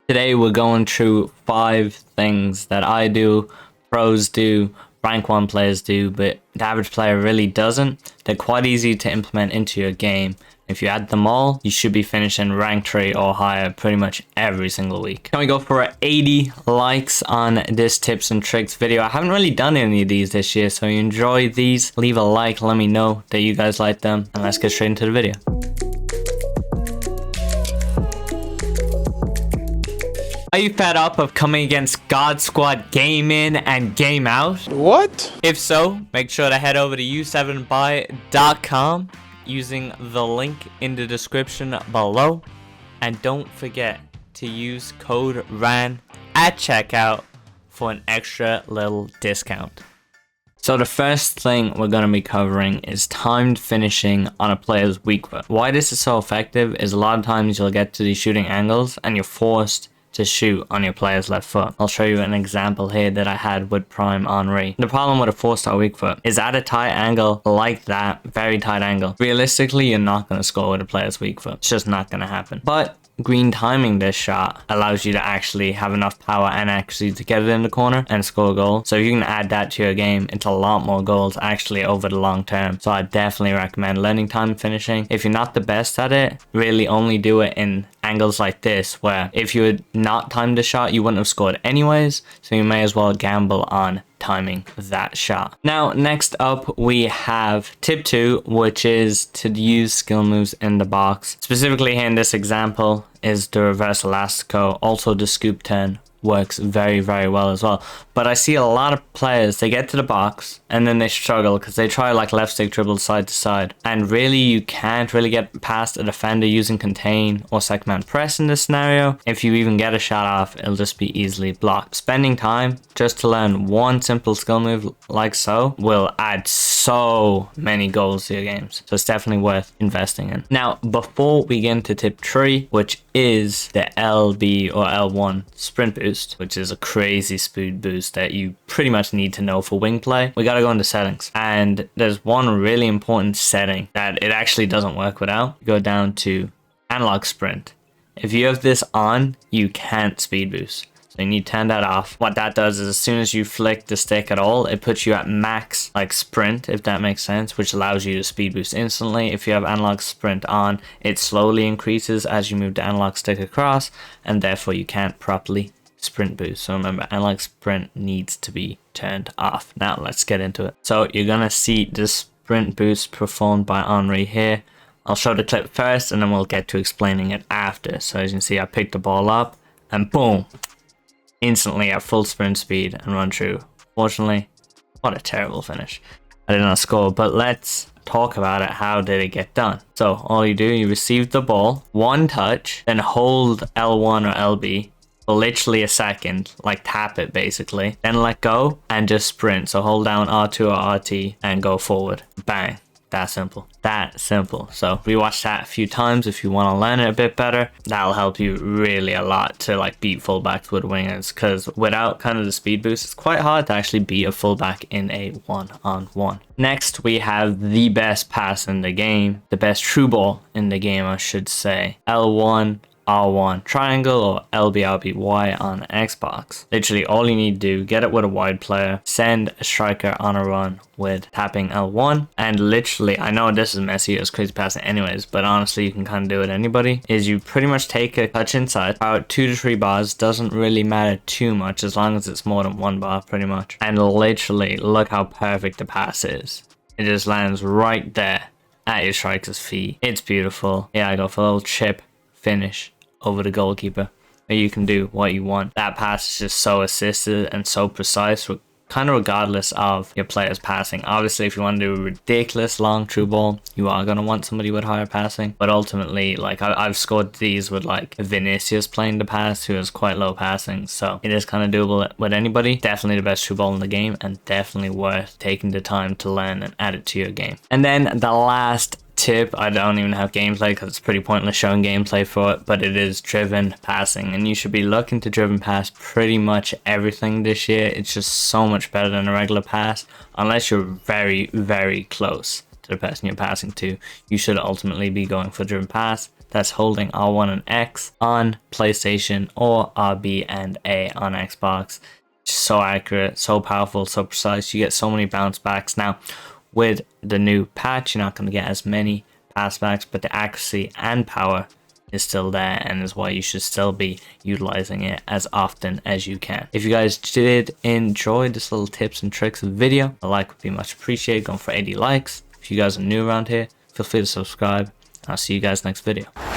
Today we're going through 5 things that I do, pros do, rank 1 players do, but the average player really doesn't. They're quite easy to implement into your game. If you add them all, you should be finishing rank 3 or higher pretty much every single week. Can we go for 80 likes on this tips and tricks video? I haven't really done any of these this year, so if you enjoy these, leave a like, let me know that you guys like them, and let's get straight into the video. Are you fed up of coming against God Squad game in and game out? What? If so, make sure to head over to u7buy.com using the link in the description below. And don't forget to use code RAN at checkout for an extra little discount. So the first thing we're going to be covering is timed finishing on a player's weak foot. Why this is so effective is a lot of times you'll get to these shooting angles and you're forced to shoot on your player's left foot. I'll show you an example here that I had with Prime Henry. The problem with a 4-star weak foot is at a tight angle like that, very tight angle. Realistically, you're not going to score with a player's weak foot. It's just not going to happen. But green timing this shot allows you to actually have enough power and accuracy to get it in the corner and score a goal. So if you can add that to your game, it's a lot more goals actually over the long term. So I definitely recommend learning time finishing. If you're not the best at it, really only do it in angles like this, where if you had not timed the shot, you wouldn't have scored anyways. So you may as well gamble on timing that shot. Now, next up we have tip 2, which is to use skill moves in the box. Specifically here in this example is the reverse elastico. Also the scoop turn works very well as well. But I see a lot of players, they get to the box and then they struggle because they try like left stick dribble side to side, and really you can't really get past a defender using contain or second man press in this scenario. If you even get a shot off, it'll just be easily blocked. Spending time just to learn one simple skill move like so will add so many goals to your games, so it's definitely worth investing in. Now, before we get into tip 3, which is the LB or L1 sprint boost, which is a crazy speed boost that you pretty much need to know for wing play, we gotta go into settings. And there's one really important setting that it actually doesn't work without. You go down to analog sprint. If you have this on, you can't speed boost. So you need to turn that off. What that does is as soon as you flick the stick at all, it puts you at max like sprint, if that makes sense, which allows you to speed boost instantly. If you have analog sprint on, it slowly increases as you move the analog stick across, and therefore you can't properly sprint boost. So remember, analog sprint needs to be turned off. Now let's get into it. So you're gonna see this sprint boost performed by Henry here. I'll show the clip first and then we'll get to explaining it after. So as you can see, I picked the ball up and boom, instantly at full sprint speed and run through. Fortunately, what a terrible finish. I did not score, but let's talk about it. How did it get done? So all you do, you receive the ball, one touch, then hold L1 or LB for literally a second, like tap it basically, then let go and just sprint. So hold down R2 or RT and go forward. Bang. That simple. That simple. So rewatch that a few times if you want to learn it a bit better. That'll help you really a lot to like beat fullbacks with wingers, because without kind of the speed boost, it's quite hard to actually beat a fullback in a one-on-one. Next, we have the best pass in the game, the best true ball in the game, I should say. L1 R1 triangle or LBRBY on Xbox. Literally all you need to do, get it with a wide player, send a striker on a run with tapping L1, and literally, I know this is messy, it's crazy passing anyways, but honestly you can kind of do it anybody, is you pretty much take a touch inside, about 2 to 3 bars, doesn't really matter too much as long as it's more than 1 bar pretty much, and literally look how perfect the pass is. It just lands right there at your striker's feet. It's beautiful. Yeah, I go for a little chip finish over the goalkeeper. You can do what you want. That pass is just so assisted and so precise, kind of regardless of your player's passing. Obviously, if you want to do a ridiculous long true ball, you are going to want somebody with higher passing. But ultimately, like I've scored these with like Vinicius playing the pass, who has quite low passing. So it is kind of doable with anybody. Definitely the best true ball in the game, and definitely worth taking the time to learn and add it to your game. And then the last tip, I don't even have gameplay because it's pretty pointless showing gameplay for it, but it is driven passing, and you should be looking to driven pass pretty much everything this year. It's just so much better than a regular pass, unless you're very close to the person you're passing to. You should ultimately be going for driven pass. that's holding R1 and X on PlayStation or RB and A on Xbox. Just so accurate, so powerful, so precise. You get so many bounce backs. Now, with the new patch, you're not going to get as many pass backs, but the accuracy and power is still there, and is why you should still be utilizing it as often as you can. If you guys did enjoy this little tips and tricks video, a like would be much appreciated. Going for 80 likes. If you guys are new around here, feel free to subscribe. I'll see you guys next video.